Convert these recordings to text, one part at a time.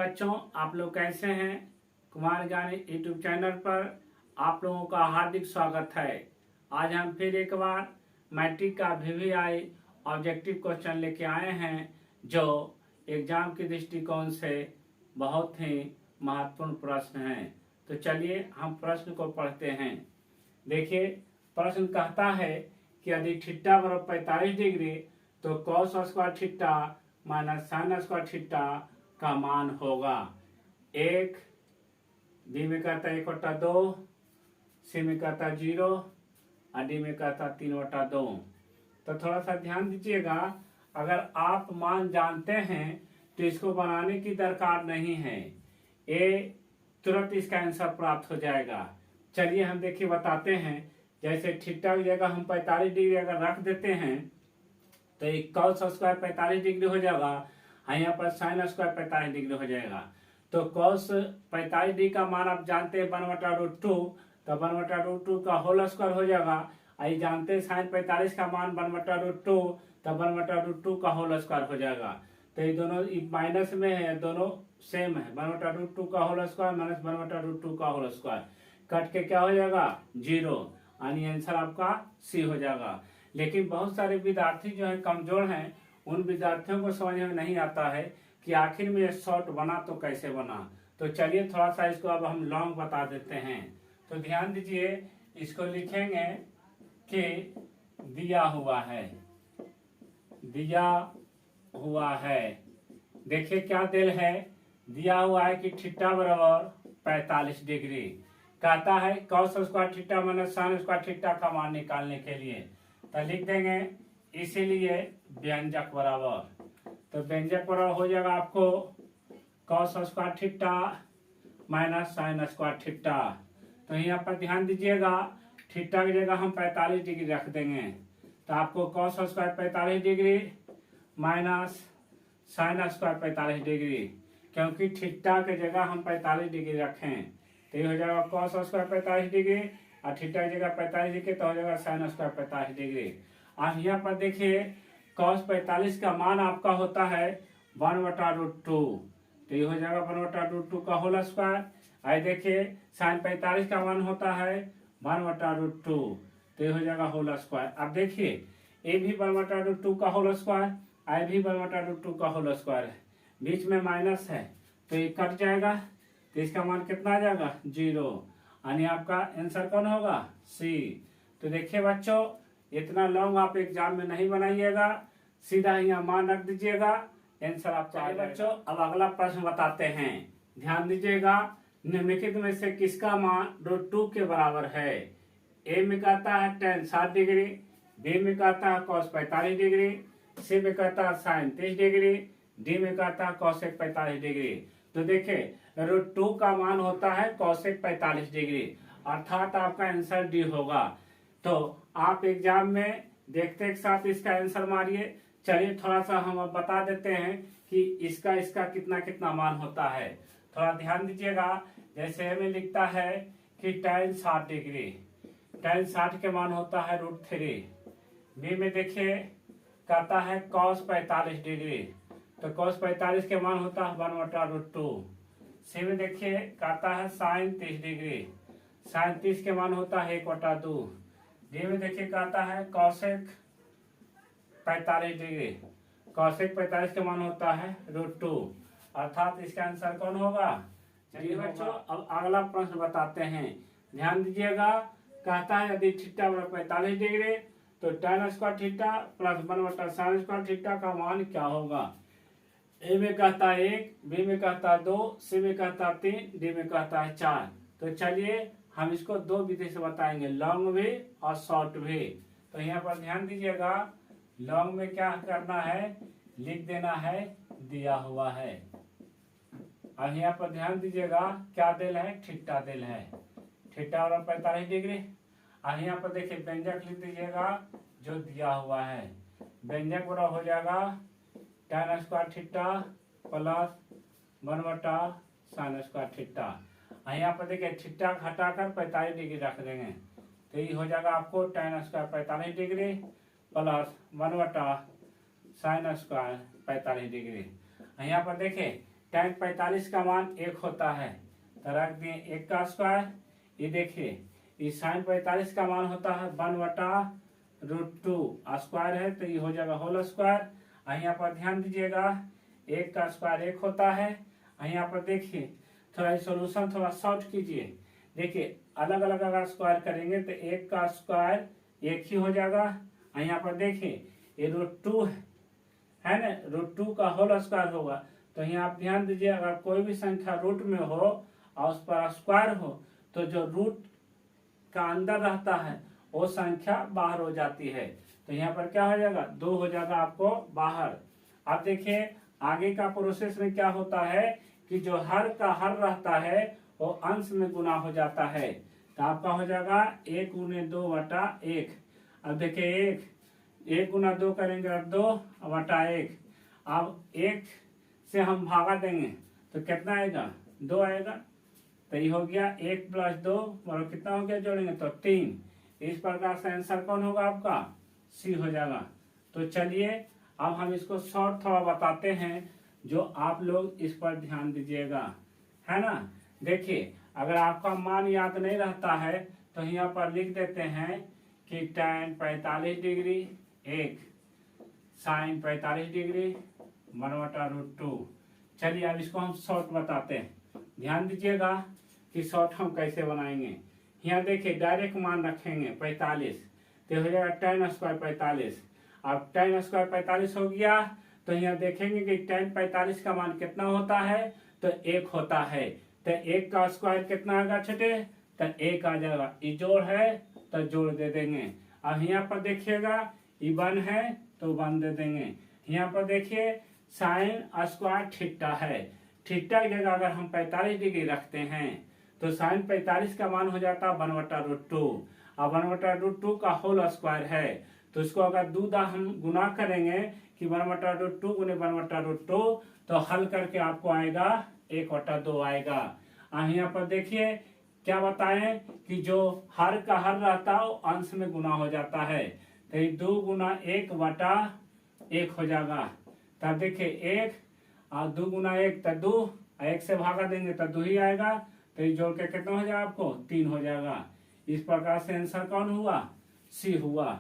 बच्चों, आप लोग कैसे हैं। कुमार ज्ञान यूट्यूब चैनल पर आप लोगों का हार्दिक स्वागत है। आज हम फिर एक बार मैट्रिक का VVI ऑब्जेक्टिव क्वेश्चन लेके आए हैं, जो एग्जाम के दृष्टिकोण से बहुत ही महत्वपूर्ण प्रश्न हैं। तो चलिए हम प्रश्न को पढ़ते हैं। देखिए, प्रश्न कहता है कि यदि थीटा बराबर 45 डिग्री तो cos square theta minus sine square theta का मान होगा। एक, बी में कहता है 1/2, सी में कहता है 0 और डी में कहता है 3/2। तो थोड़ा सा ध्यान दीजिएगा, अगर आप मान जानते हैं तो इसको बनाने की दरकार नहीं है, ये तुरंत इसका आंसर प्राप्त हो जाएगा। चलिए हम देखिए बताते हैं। जैसे थीटा की जगह हम 45 डिग्री अगर रख देते हैं तो एक कॉस स्क्वायर 45 डिग्री हो जाएगा, यहाँ पर साइन स्क्वायर 45 डिग्री हो जाएगा। तो कॉस 45 डिग्री का मान आप जानते हैं 1/√2, तो 1/√2 का होल स्क्वायर हो जाएगा। आई जानते हैं साइन 45 का मान 1/√2, तो 1/√2 का होल स्क्वायर हो जाएगा। तो ये दोनों माइनस में है, दोनों सेम है। 1/√2 का होल स्क्वायर माइनस 1/√2 का होल स्क्वायर कट के क्या हो जाएगा 0, यानी आंसर आपका सी हो जाएगा। लेकिन बहुत सारे विद्यार्थी जो है कमजोर हैं, उन विद्यार्थियों को समझ में नहीं आता है कि आखिर में शॉर्ट बना तो कैसे बना। तो चलिए थोड़ा सा इसको अब हम लॉन्ग बता देते हैं। तो ध्यान दीजिए, इसको लिखेंगे कि दिया हुआ है, दिया हुआ है। देखिए क्या दिल है, दिया हुआ है कि थीटा बराबर 45 डिग्री। कहता है cos square theta minus sine square theta का मान निकालने के लिए, तो लिख देंगे इसीलिए व्यंजक बराबर। तो व्यंजक बराबर हो जाएगा आपको cos square theta minus sine square theta. तो यहाँ पर ध्यान दीजिएगा, थीटा की जगह हम 45 डिग्री रख देंगे, तो आपको cos square 45 degree minus sine square 45 degree, क्योंकि थीटा की जगह हम 45 डिग्री रखें तो ये हो जाएगा कॉस स्क्वायर 45 डिग्री और थीटा की जगह 45 डिग्री, तो हो जाएगा साइन स्क्वायर 45 डिग्री। और यहाँ पर देखिए कॉस 45 का मान आपका होता है 1/√2, तो ये हो जाएगा 1/√2 का होल स्क्वायर। आई देखिए साइन 45 का मान होता है 1/√2, तो ये हो जाएगा होल स्क्वायर। अब देखिए ये भी 1/√2 का होल स्क्वायर, आई भी 1/√2 का होल स्क्वायर है, बीच में माइनस है तो ये कट जाएगा, तो इसका मान कितना आ जाएगा 0, यानी आपका आंसर कौन होगा सी। तो देखिए बच्चों, इतना लॉन्ग आप एग्जाम में नहीं बनाइएगा, सीधा यहाँ मान रख दीजिएगा, आंसर आपका आ जाएगा। बच्चों अब अगला प्रश्न बताते हैं, ध्यान दीजिएगा। निम्नलिखित में से किसका मान √2 के बराबर है। ए में कहता है tan 60 डिग्री, बी में कहता है cos 45 डिग्री, सी में कहता है sin 30 डिग्री, डी में कहता है cosec 45 डिग्री। तो देखिए √2 का मान होता है cosec 45 डिग्री, अर्थात आपका आंसर डी होगा। तो आप एग्जाम में देखते एक साथ इसका आंसर मारिए। चलिए थोड़ा सा हम अब बता देते हैं कि इसका कितना कितना मान होता है। थोड़ा ध्यान दीजिएगा, जैसे हमें लिखता है कि tan 60 डिग्री, tan 60 के मान होता है √3। बी में देखिए कहता है cos 45 डिग्री, तो cos 45 के मान होता है 1/√2। सी में देखिए कहता है sin 30 डिग्री, sin 30 के मान होता है 1/2। डी में देखिए कहता है cosec 45 डिग्री, cosec 45 के मान होता है √2, अर्थात इसका आंसर कौन होगा। चलिए बच्चों अब अगला प्रश्न बताते हैं, ध्यान दीजिएगा। कहता है यदि थीटा बराबर 45 डिग्री तो tan square theta plus 1/sin square theta का मान क्या होगा। ए में कहता है 1, बी में कहता है 2, सी में कहता है 3, डी में कहता है 4। तो चलिए हम इसको दो विधि से बताएंगे, लॉन्ग भी और शॉर्ट भी। तो यहाँ पर ध्यान दीजिएगा, लॉन्ग में क्या करना है, लिख देना है दिया हुआ है। और यहाँ पर ध्यान दीजिएगा क्या दिल है, थीटा दिल है, थीटा बराबर 45 डिग्री। और यहाँ पर देखिए व्यंजक लिख दीजिएगा जो दिया हुआ है, व्यंजक बराबर हो जाएगा tan square theta plus 1/sin square theta. यहाँ पर देखिए थीटा घटाकर 45 डिग्री रख देंगे, तो ये हो जाएगा आपको tan square 45 degree plus 1/sin square 45 degree. यहाँ पर देखिए tan 45 का मान 1 होता है, तो रख दिए 1 का स्क्वायर। ये देखिए ये sin 45 का मान होता है 1/√2, स्क्वायर है तो ये हो जाएगा होल स्क्वायर। यहाँ पर ध्यान दीजिएगा 1 का स्क्वायर 1 होता है। यहाँ पर देखिए थोड़ा सॉल्यूशन थोड़ा शॉर्ट कीजिए। देखिए अलग अलग अगर स्क्वायर करेंगे तो 1 का स्क्वायर 1 ही हो जाएगा। यहाँ पर देखिए ये √2 है ना, √2 का होल स्क्वायर होगा। तो यहाँ आप ध्यान दीजिए अगर कोई भी संख्या रूट में हो और उस पर स्क्वायर हो तो जो रूट का अंदर रहता है वो संख्या बाहर हो जाती है। तो यहाँ पर क्या हो जाएगा 2 हो जाएगा आपको बाहर। अब देखिए आगे का प्रोसेस में क्या होता है कि जो हर का हर रहता है वो अंश में गुना हो जाता है। तो आपका हो जाएगा 1 × 2/1। अब देखिए 1 × 2 करेंगे और 2/1। अब 1 से हम भागा देंगे तो कितना आएगा 2 आएगा। तो ये हो गया 1 + 2 और कितना हो गया जोड़ेंगे तो 3। इस प्रकार से आंसर कौन होगा आपका सी हो जाएगा। तो चलिए अब हम इसको शॉर्ट थोड़ा बताते हैं जो आप लोग इस पर ध्यान दीजिएगा, है ना। देखिए अगर आपका मान याद नहीं रहता है तो यहाँ पर लिख देते हैं कि tan 45 डिग्री 1 sin 45 डिग्री 1/√2। चलिए अब इसको हम शॉर्ट बताते हैं। ध्यान दीजिएगा कि शॉर्ट हम कैसे बनाएंगे। यहाँ देखिए डायरेक्ट मान रखेंगे 45 तो हो जाएगा tan² 45। अब tan² 45 हो गया तो यहाँ देखेंगे कि tan 45 का मान कितना होता है तो 1 होता है। तो 1 का स्क्वायर कितना आएगा छोटे तो 1 आ जाएगा। ये जोड़ है तो जोड़ दे देंगे। अब यहाँ पर देखिएगा ये 1 है तो 1 दे देंगे। यहाँ पर देखिए sin² थीटा है, थीटा की जगह अगर हम 45 डिग्री रखते हैं तो sin 45 का मान हो जाता है 1/√2। अब 1/√2 का होल स्क्वायर है तो इसको अगर दूधा हम गुना करेंगे कि 1/√2 × 1/√2 तो हल करके आपको आएगा 1/2 आएगा। यहाँ पर देखिए क्या बताएं कि जो हर का हर रहता है वो अंश में गुना हो जाता है। तो ये 2 × 1/1 हो जाएगा। तब देखिए 1 और 2 × 1 तो 2, 1 से भागा देंगे तो 2 ही आएगा। तो ये जोड़ के कितना हो जाएगा आपको 3 हो जाएगा। इस प्रकार से आंसर कौन हुआ सी हुआ।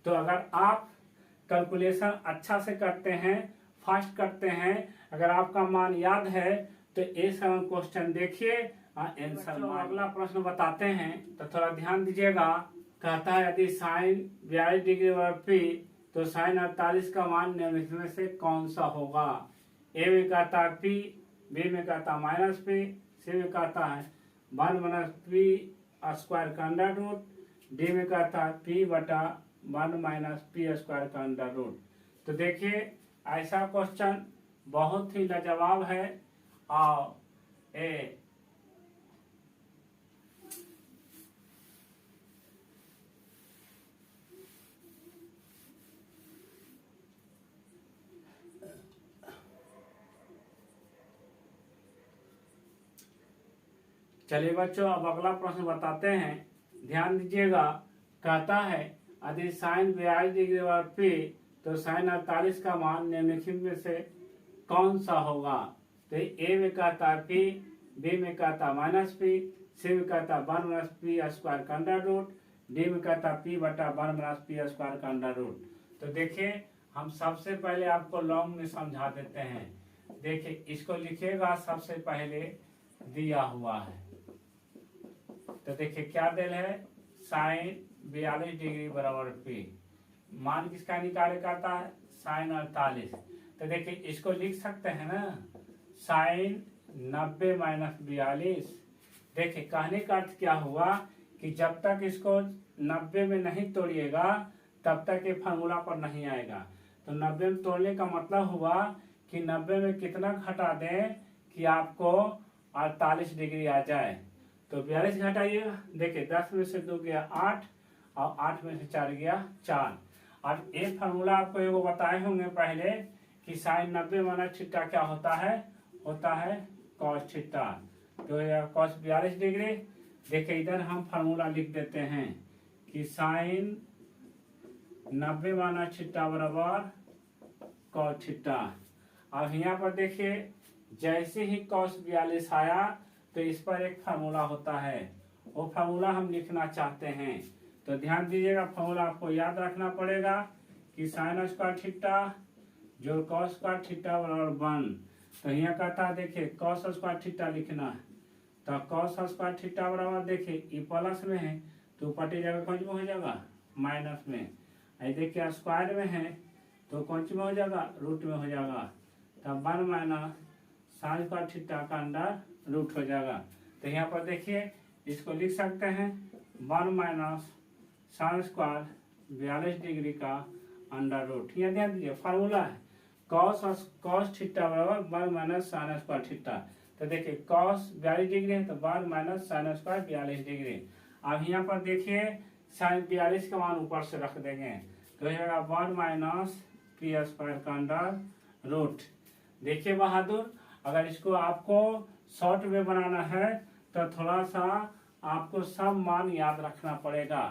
तो अगर आप कैलकुलेशन अच्छा से करते हैं, फास्ट करते हैं, अगर आपका मान याद है तो ये 7 क्वेश्चन देखिए आंसर। अगला प्रश्न बताते हैं तो थोड़ा ध्यान दीजिएगा। कहता है यदि sin 42 डिग्री p तो sin 48 का मान निम्नलिखित में से कौन सा होगा। ए में कहता है p, बी में कहता है -p, सी में कहता है 1 - p² का अंडर रूट, डी में कहता है p/1 - p² का अंडर रूट। तो देखिए ऐसा क्वेश्चन बहुत ही लाजवाब है और चलिए बच्चों अब अगला प्रश्न बताते हैं। ध्यान दीजिएगा। कहता है यदि sin 42 डिग्री p तो sin 48 का मान निम्नलिखित में से कौन सा होगा। तो ए में कहता है p, बी में कहता है -p, सी में कहता है 1 - p² का अंडर रूट, डी में कहता है p/1 - p² का अंडर रूट। तो देखिए हम सबसे पहले आपको लॉन्ग में समझा देते हैं। देखिए इसको लिखिएगा सबसे पहले दिया हुआ है। तो देखिए क्या दिल है sin 42 डिग्री p, मान किसका निकाले करता है sin 48। तो देखिए इसको लिख सकते हैं ना sin 90 - 42। देखिए कहने का अर्थ क्या हुआ कि जब तक इसको 90 में नहीं तोड़िएगा तब तक ये फार्मूला पर नहीं आएगा। तो 90 में तोड़ने का मतलब हुआ कि 90 में कितना घटा दें कि आपको 48 डिग्री आ जाए। तो 42 घटाइएगा। देखिए 10 में से 2 गया 8 और 8 में से 4 गया 4। और एक फार्मूला आपको एगो बताए होंगे पहले कि sin 90 माना थीटा क्या होता है cos थीटा। तो cos 42 डिग्री। देखिए इधर हम फार्मूला लिख देते हैं कि sin 90 माना थीटा बराबर cos थीटा। अब यहाँ पर देखिए जैसे ही cos 42 आया तो इस पर एक फार्मूला होता है, वो फार्मूला हम लिखना चाहते हैं। तो ध्यान दीजिएगा, फार्मूला आपको याद रखना पड़ेगा कि साइन स्क्वायर थीटा जो cos स्क्वायर थीटा बराबर 1। तो यहाँ कहता है देखिए cos स्क्वायर थीटा लिखना है, तो cos स्क्वायर थीटा बराबर देखिए ये प्लस में है तो ऊपर जगह कौन में हो जाएगा माइनस में, आई देखिए स्क्वायर में है तो कौन में हो जाएगा रूट में हो जाएगा। तब 1 माइनस साइन स्क्वायर थीटा का अंडर रूट हो जाएगा। तो यहाँ पर देखिए इसको लिख सकते हैं 1 माइनस साइन स्क्वायर 42 डिग्री का अंडर रूट। यहाँ ध्यान दीजिए फार्मूला है cos थीटा बराबर 1 माइनस साइन स्क्वायर थीटा। तो देखिए cos 42 डिग्री है तो 1 माइनस साइन स्क्वायर 42 डिग्री। अब यहाँ पर देखिए साइन 42 का मान ऊपर से रख देंगे तो जाएगा 1 माइनस पी स्क्वायर का अंडर रूट। देखिए बहादुर, अगर इसको आपको शॉर्ट में बनाना है तो थोड़ा सा आपको सब मान याद रखना पड़ेगा,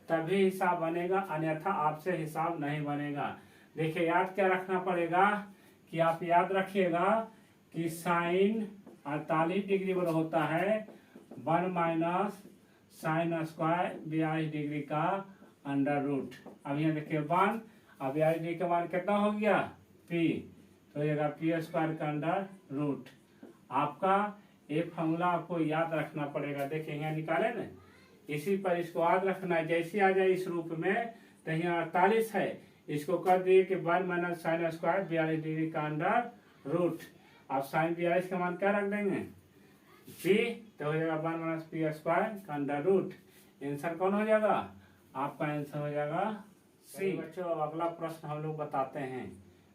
तभी हिसाब बनेगा, अन्यथा आपसे हिसाब नहीं बनेगा। देखिए याद क्या रखना पड़ेगा कि आप याद रखिएगा कि साइन 48 डिग्री पर होता है 1 माइनस साइन स्क्वायर 42 डिग्री का अंडर रूट। अब यहाँ देखिए 1, अब 42 डिग्री का मान कितना हो गया पी, तो ये पी स्क्वायर का अंडर रूट। आपका एक फॉर्मूला आपको याद रखना पड़ेगा। देखिए यहाँ निकाले ना, इसी पर इसको याद रखना है। जैसे आ जाए इस रूप में तो यहाँ 48 है, इसको कर दिए कि 1 माइनस साइन स्क्वायर 42 डिग्री का अंडर रूट। आप साइन 42 का मान क्या रख देंगे पी, तो हो जाएगा 1 माइनस पी स्क्वायर का अंडर रूट। आंसर कौन हो जाएगा, आपका आंसर हो जाएगा सी। बच्चों अब अगला प्रश्न हम लोग बताते हैं,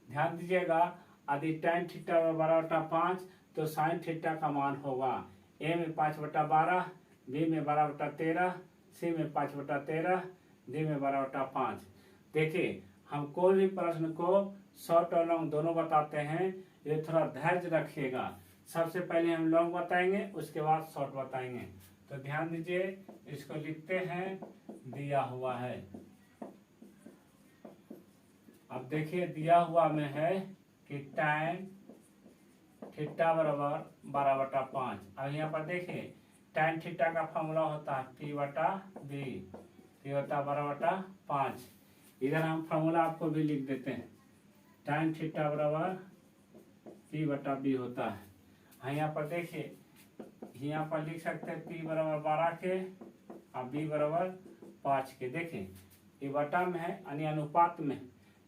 ध्यान दीजिएगा। यदि tan थीटा बराबर 5 तो साइन थीटा का मान होगा ए में 5/12, बी में 12/13, सी में 5/13, डी में 12/5। देखिए हम कोई भी प्रश्न को शॉर्ट और लॉन्ग दोनों बताते हैं, ये थोड़ा धैर्य रखिएगा। सबसे पहले हम लॉन्ग बताएंगे उसके बाद शॉर्ट बताएंगे। तो ध्यान दीजिए, इसको लिखते हैं दिया हुआ है। अब देखिए दिया हुआ में है कि tan थीटा बराबर 12/5। अब यहाँ पर देखिए tan थीटा का फॉर्मूला होता है p/b, p होता है 12/5। इधर हम फॉर्मूला आपको भी लिख देते हैं, tan थीटा बराबर p/b होता है। यहाँ पर देखिए यहाँ पर लिख सकते हैं p बराबर 12 के और b बराबर 5 के। देखिए ये बटा में है यानी अनुपात में,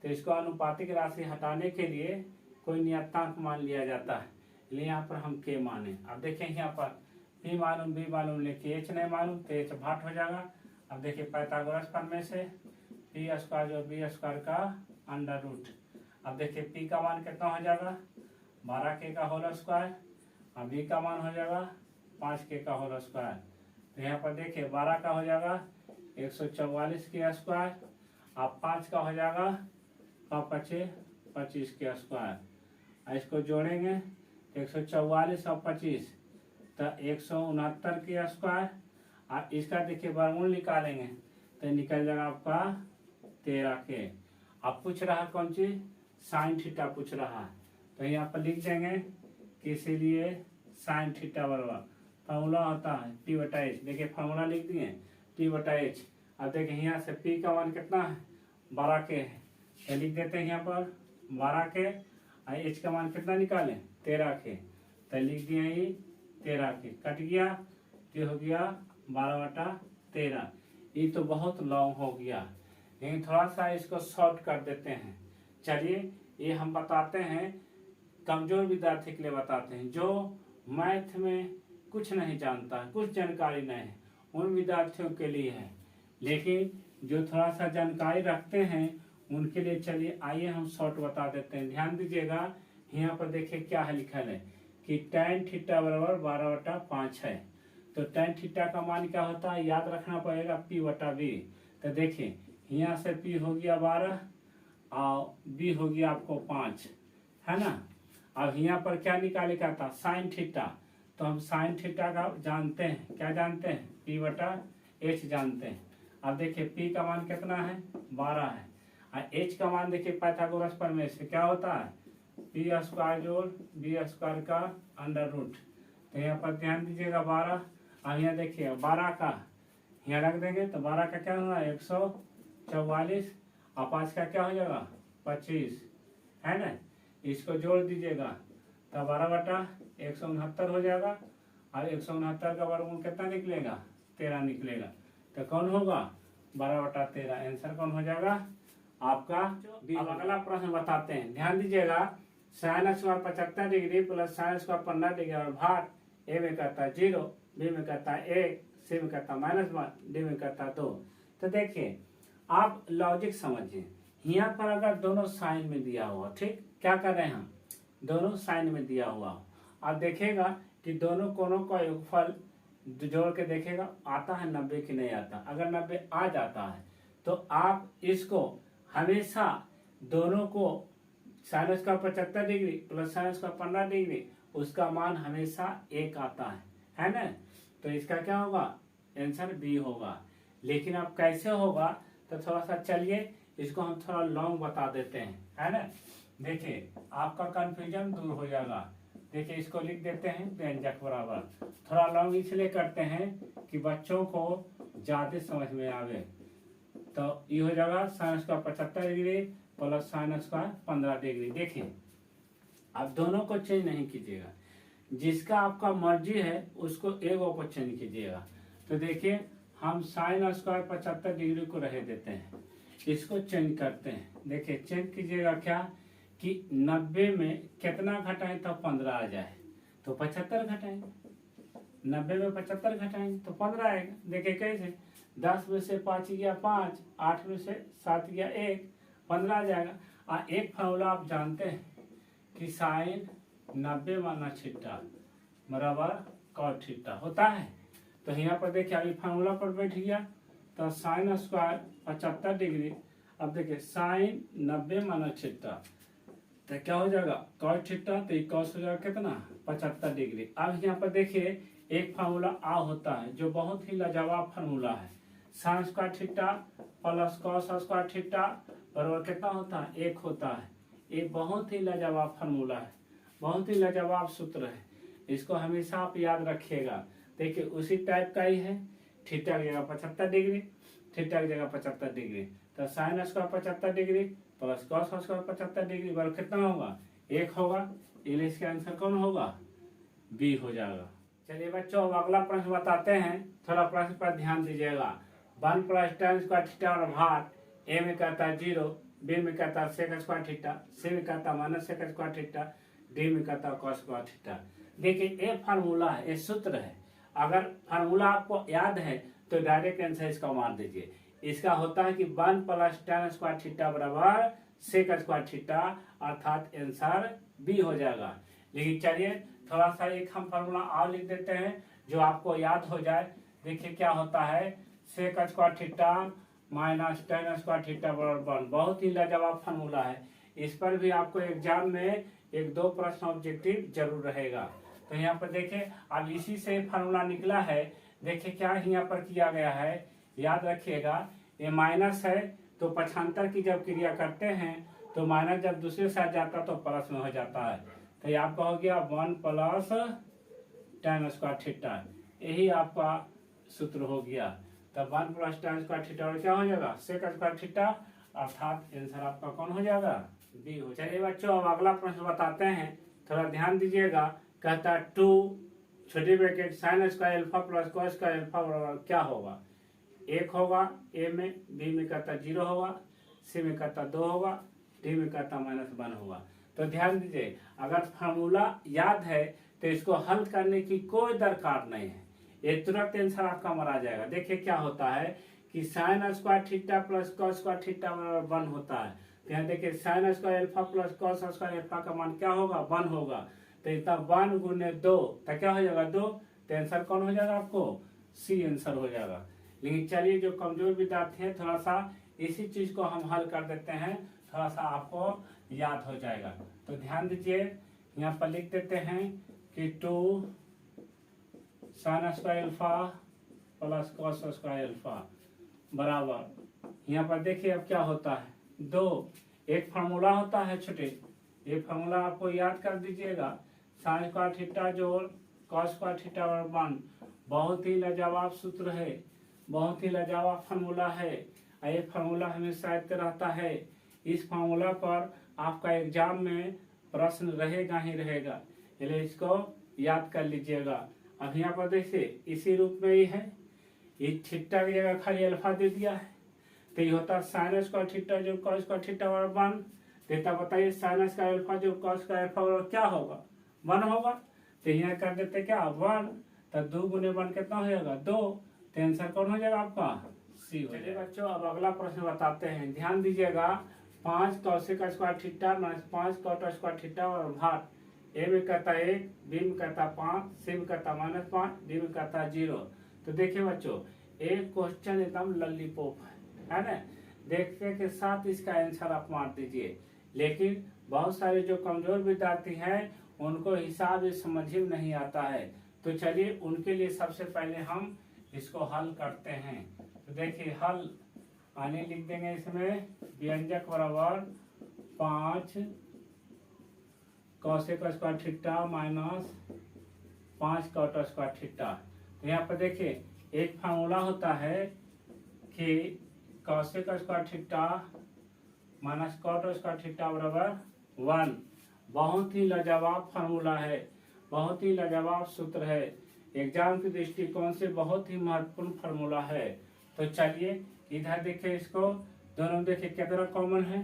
तो इसको अनुपातिक राशि हटाने के लिए कोई नियतांक मान लिया जाता है, इसलिए यहाँ पर हम के माने। अब देखिए यहाँ पर p मालूम b मालूम लेके h नहीं मालूम तो h भाट हो जाएगा। अब देखिए पाइथागोरस प्रमेय से पी स्क्वायर जो बी स्क्वायर का अंडर रूट। अब देखिए p का मान कितना हो जाएगा 12k का होल स्क्वायर और b का मान हो जाएगा 5k का होल स्क्वायर। तो यहाँ पर देखिए 12 का हो जाएगा 144 के स्क्वायर और 5 का हो जाएगा 25 के स्क्वायर। इसको जोड़ेंगे तो 144 और 25 तो 169 के स्क्वायर और इसका देखिए वर्गमूल निकालेंगे तो निकल जाएगा आपका 13 के। अब पूछ रहा है कौन चीज साइन थीटा पूछ रहा है, तो यहाँ पर लिख देंगे कि इसीलिए साइन थीटा बराबर फॉर्मूला होता है p/h। देखिए फॉर्मूला लिख दिए p/h। अब देखिए यहाँ से p का मान कितना है 12 के है, तो लिख देते हैं यहाँ पर 12 के और h का मान कितना निकाले 13 के, तो लिख दिए ये 13 के, कट गया तो हो गया 12/13। ये तो बहुत लॉन्ग हो गया, लेकिन थोड़ा सा इसको शॉर्ट कर देते हैं। चलिए ये हम बताते हैं कमजोर विद्यार्थी के लिए बताते हैं, जो मैथ में कुछ नहीं जानता है, कुछ जानकारी नहीं है, उन विद्यार्थियों के लिए है। लेकिन जो थोड़ा सा जानकारी रखते हैं उनके लिए चलिए आइए हम शॉर्ट बता देते हैं। ध्यान दीजिएगा यहाँ पर देखिए क्या है लिखल है कि tan थीटा बराबर 12/5 है। तो tan थीटा का मान क्या होता है याद रखना पड़ेगा p/b। तो देखिए यहाँ से p हो गया 12 और b हो गया आपको 5, है ना। अब यहाँ पर क्या निकाले का था साइन थीटा, तो हम साइन थीटा का जानते हैं, क्या जानते हैं p/h जानते हैं। अब देखिए p का मान कितना है 12 है और h का मान देखिए पाइथागोरस प्रमेय से क्या होता है पी स्क्वायर जोड़ बी स्क्वायर का अंडर रूट। तो यहाँ पर ध्यान दीजिएगा 12। अब यहाँ देखिए 12 का यहाँ रख देंगे तो 12 का क्या होगा 144 और 5 का क्या हो जाएगा 25, है ना। इसको जोड़ दीजिएगा तो 12/169 हो जाएगा और 169 का वर्गमूल कितना निकलेगा 13 निकलेगा। तो कौन होगा 12/13। आंसर कौन हो जाएगा आपका। अब अगला प्रश्न बताते हैं, ध्यान दीजिएगा। Sine square 75 degree plus sine square 15 degree और भाग ए में करता है 0, बी में करता है 1, सी में करता है -1, डी में करता है 2। तो देखिए आप लॉजिक समझिए, यहाँ पर अगर दोनों साइन में दिया हुआ, ठीक, क्या कर रहे हैं हम, दोनों साइन में दिया हुआ, आप देखेगा कि दोनों कोणों का योगफल जोड़ के देखेगा आता है 90 कि नहीं आता। अगर 90 आ जाता है तो आप इसको हमेशा दोनों को sine square 75 degree plus sine square 15 degree उसका मान हमेशा 1 आता है ना। तो इसका क्या होगा आंसर बी होगा। लेकिन अब कैसे होगा तो थोड़ा सा चलिए इसको हम थोड़ा लॉन्ग बता देते हैं, है ना। देखिए आपका कंफ्यूजन दूर हो जाएगा। देखिए इसको लिख देते हैं व्यंजक बराबर, थोड़ा लॉन्ग इसलिए करते हैं कि बच्चों को ज्यादा समझ में आवे। तो ये हो जाएगा sine square 75 degree plus sine square 15 degree. देखिए आप दोनों को चेंज नहीं कीजिएगा, जिसका आपका मर्जी है उसको एक को चेंज कीजिएगा। तो देखिए हम साइन स्क्वायर 75 डिग्री को रह देते हैं, इसको चेंज करते हैं। देखिए चेंज कीजिएगा क्या कि 90 में कितना घटाएं तो 15 आ जाए, तो 75 घटाएंगे, 90 में 75 घटाएंगे तो 15 आएगा। देखिए कैसे 10 में से 5 गया 5, 8 में से 7 गया 1, 15 आ जाएगा। और एक फॉर्मूला आप जानते हैं कि साइन 90 माना थीटा बराबर कॉस थीटा होता है। तो यहाँ पर देखिए अभी फार्मूला पर बैठ गया तो साइन स्क्वायर 75 डिग्री, अब देखिए साइन 90 माना थीटा तो क्या हो जाएगा कॉस थीटा, तो कॉस हो जाएगा कितना 75 डिग्री। अब यहाँ पर देखिए एक फार्मूला आ होता है जो बहुत ही लाजवाब फार्मूला है, sine square theta plus cos square theta बराबर कितना होता है 1 होता है। ये बहुत ही लाजवाब फार्मूला है, बहुत ही लाजवाब सूत्र है, इसको हमेशा आप याद रखिएगा। देखिए उसी टाइप का ही है, थीटा की जगह 75 डिग्री, थीटा की जगह 75 डिग्री, तो sine square 75 degree plus cos square 75 degree बराबर कितना होगा 1 होगा। इंग्लिश का आंसर कौन होगा बी हो जाएगा। चलिए बच्चों अब अगला प्रश्न बताते हैं, थोड़ा प्रश्न पर ध्यान दीजिएगा। 1 प्लस tan स्क्वायर थीटा और भाग ए में करता है 0, बी में करता है सेक स्क्वायर थीटा, सी में करता है minus sec square theta, D में करता है कॉस स्क्वायर थीटा। देखिए ये फार्मूला है, ये सूत्र है, अगर फार्मूला आपको याद है तो डायरेक्ट आंसर इसका मार दीजिए। इसका होता है कि 1 प्लस tan स्क्वायर थीटा बराबर सेक स्क्वायर थीटा, अर्थात आंसर बी हो जाएगा। लेकिन चलिए थोड़ा सा एक हम फार्मूला और लिख देते हैं जो आपको याद हो जाए। देखिए क्या होता है sec square theta minus tan square theta बराबर 1, बहुत ही लाजवाब फार्मूला है। इस पर भी आपको एग्जाम में 1-2 प्रश्न ऑब्जेक्टिव जरूर रहेगा। तो यहाँ पर देखिए अब इसी से फार्मूला निकला है। देखिए क्या यहाँ पर किया गया है, याद रखिएगा ये माइनस है तो पक्षांतर की जब क्रिया करते हैं तो माइनस जब दूसरे साइड जाता तो प्लस में हो जाता है। तो ये आपका हो गया 1 प्लस tan स्क्वायर थीटा, यही आपका सूत्र हो गया। तब 1 प्लस tan स्क्वायर थीटा और क्या हो जाएगा सेक स्क्वायर थीटा, अर्थात आंसर आपका कौन हो जाएगा बी हो। चलिए बच्चों अब अगला प्रश्न बताते हैं, थोड़ा ध्यान दीजिएगा। कहता है 2 छोटी bracket sine square alpha plus cos square alpha बराबर क्या होगा 1 होगा ए में, बी में कहता 0 होगा, सी में कहता 2 होगा, डी में कहता -1 होगा। तो ध्यान दीजिए अगर फार्मूला याद है तो इसको हल करने की कोई दरकार नहीं है, ये तुरंत आंसर आपका मरा जाएगा। देखिए क्या होता है कि sine square theta plus cos square theta बराबर 1 होता है। तो यहाँ देखिए sine square alpha plus cos square alpha का मान क्या होगा 1 होगा। तो इतना 1 गुने 2 तो क्या हो जाएगा 2, तो आंसर कौन हो जाएगा आपको सी आंसर हो जाएगा। लेकिन चलिए जो कमजोर विद्यार्थी है थोड़ा सा इसी चीज को हम हल कर देते हैं, थोड़ा सा आपको याद हो जाएगा। तो ध्यान दीजिए यहाँ पर लिख देते हैं कि 2 sine square alpha plus cos square alpha बराबर, यहाँ पर देखिए अब क्या होता है 2, एक फार्मूला होता है छोटे ये फॉर्मूला आपको याद कर दीजिएगा। साइन स्क्वायर थीटा जोड़ कॉस स्क्वायर थीटा बराबर 1। बहुत ही लाजवाब सूत्र है, बहुत ही लाजवाब फार्मूला है। ये फार्मूला हमेशा याद रहता है। इस फार्मूला पर आपका एग्जाम में प्रश्न रहेगा ही रहेगा, इसलिए इसको याद कर लीजिएगा। अब यहाँ पर देखिए इसी रूप में ही है, ये थीटा की जगह खाली अल्फा दे दिया है, तो ये होता साइन स्क्वायर थीटा जो कॉस स्क्वायर थीटा बराबर 1 देता। बताइए साइन स्क्वायर अल्फा जो कॉस स्क्वायर अल्फा बराबर क्या होगा? 1 होगा। तो यहाँ कर देते क्या 1, तो 2 गुने 1 कितना हो जाएगा 2। तो आंसर कौन हो जाएगा आपका? सी हो जाएगा। बच्चों अब अगला प्रश्न बताते हैं, ध्यान दीजिएगा। 5 cosec square theta minus 5 cot square theta और भाग ए में कहता 1, बी में कहता 5, सी में कहता -5, डी में कहता 0। तो देखिए बच्चों एक क्वेश्चन एकदम लॉलीपॉप है ना, देखने के साथ इसका आंसर आप मार दीजिए। लेकिन बहुत सारे जो कमजोर विद्यार्थी हैं उनको हिसाब ये समझ ही नहीं आता है। तो चलिए उनके लिए सबसे पहले हम इसको हल करते हैं। तो देखिए हल आने लिख देंगे इसमें व्यंजक बराबर 5 cosec square theta minus 5 cot square theta. तो यहाँ पर देखिए एक फार्मूला होता है कि cosec square theta minus cot square theta बराबर 1। बहुत ही लाजवाब फार्मूला है, बहुत ही लाजवाब सूत्र है, एग्जाम के दृष्टिकोण से बहुत ही महत्वपूर्ण फार्मूला है। तो चलिए इधर देखिए इसको, दोनों देखिए कितना कॉमन है।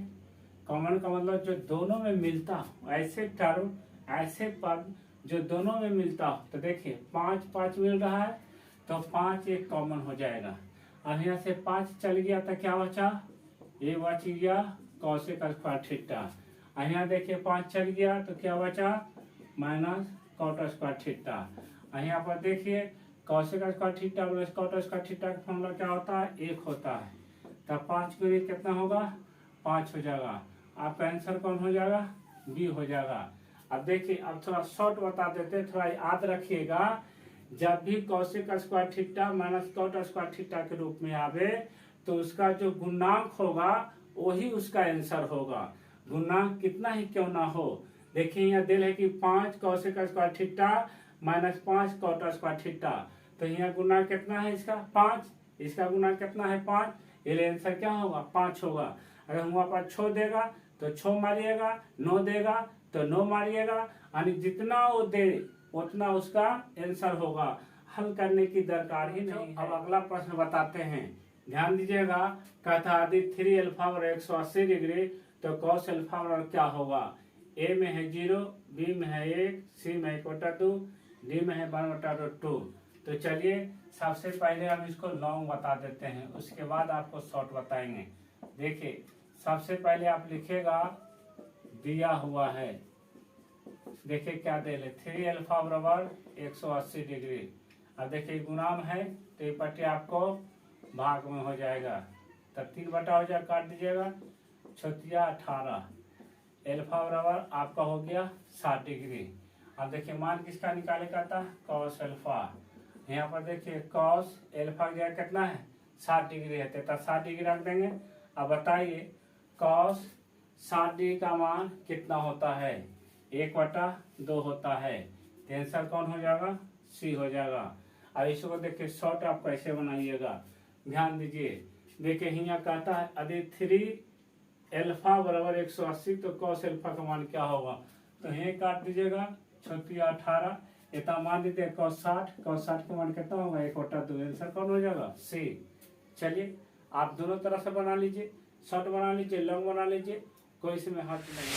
कॉमन का मतलब जो दोनों में मिलता हो, ऐसे टर्म ऐसे पद जो दोनों में मिलता हो। तो देखिए 5 5 मिल रहा है तो 5 एक कॉमन हो जाएगा। अब यहाँ से 5 चल गया तो क्या बचा? ये बच गया कॉसेक स्क्वायर थीटा। यहाँ देखिए 5 चल गया तो क्या बचा? Minus cot square theta. यहाँ पर देखिए cosec square theta plus cot square theta का फॉर्मूला क्या होता है? 1 होता है। तब 5 गुणे कितना होगा? 5 हो जाएगा। आपका आंसर कौन हो जाएगा? बी हो जाएगा। अब देखिए अब थोड़ा शॉर्ट बता देते, थोड़ा याद रखिएगा। जब भी cosec square theta minus cot square theta के रूप में आवे तो उसका जो गुणांक होगा वही उसका आंसर होगा, गुणांक कितना ही क्यों ना हो। देखिए यहाँ दिल है कि 5 cosec square theta minus 5 cot square theta. तो यहाँ गुणांक कितना है इसका? 5। इसका गुणांक कितना है? 5। ये आंसर क्या होगा? 5 होगा। अगर वहाँ पर 6 देगा तो 6 मारिएगा, 9 देगा तो 9 मारिएगा, यानी जितना वो दे उतना उसका आंसर होगा। हल करने की दरकार ही नहीं है। अब अगला प्रश्न बताते हैं, ध्यान दीजिएगा। कहता यदि 3 अल्फा और 180 डिग्री तो कॉस अल्फा और क्या होगा? ए में है 0, बी में है 1, सी में है 1/2, डी में है 1/2। तो चलिए सबसे पहले हम इसको लॉन्ग बता देते हैं, उसके बाद आपको शॉर्ट बताएंगे। देखिए सबसे पहले आप लिखेगा दिया हुआ है, देखिए क्या दे ले 3 अल्फा बराबर 180 डिग्री। अब देखिए गुणाम है तो ये पट्टी आपको भाग में हो जाएगा, तब 3 बटा हो जाएगा, काट दीजिएगा 18। अल्फा बराबर आपका हो गया 60 डिग्री। अब देखिए मान किसका निकाले का था? Cos alpha. यहाँ पर देखिए कॉस अल्फा की जगह कितना है? 60 डिग्री है, तो 60 डिग्री रख देंगे। अब बताइए कॉस 60 डिग्री का मान कितना होता है? 1/2 होता है। तो आंसर कौन हो जाएगा? सी हो जाएगा। अब इसको देखिए शॉर्ट आप कैसे बनाइएगा, ध्यान दीजिए। देखिए यहाँ कहता है यदि 3 अल्फा बराबर 180 तो कॉस अल्फा का मान क्या होगा? तो ये काट दीजिएगा 18। इतना मान दीजिए कॉस 60 का मान कितना होगा? 1/2। आंसर कौन हो जाएगा? सी। चलिए आप दोनों तरह से बना लीजिए, शॉर्ट बना लीजिए, लॉन्ग बना लीजिए, कोई इसमें हर्ज नहीं।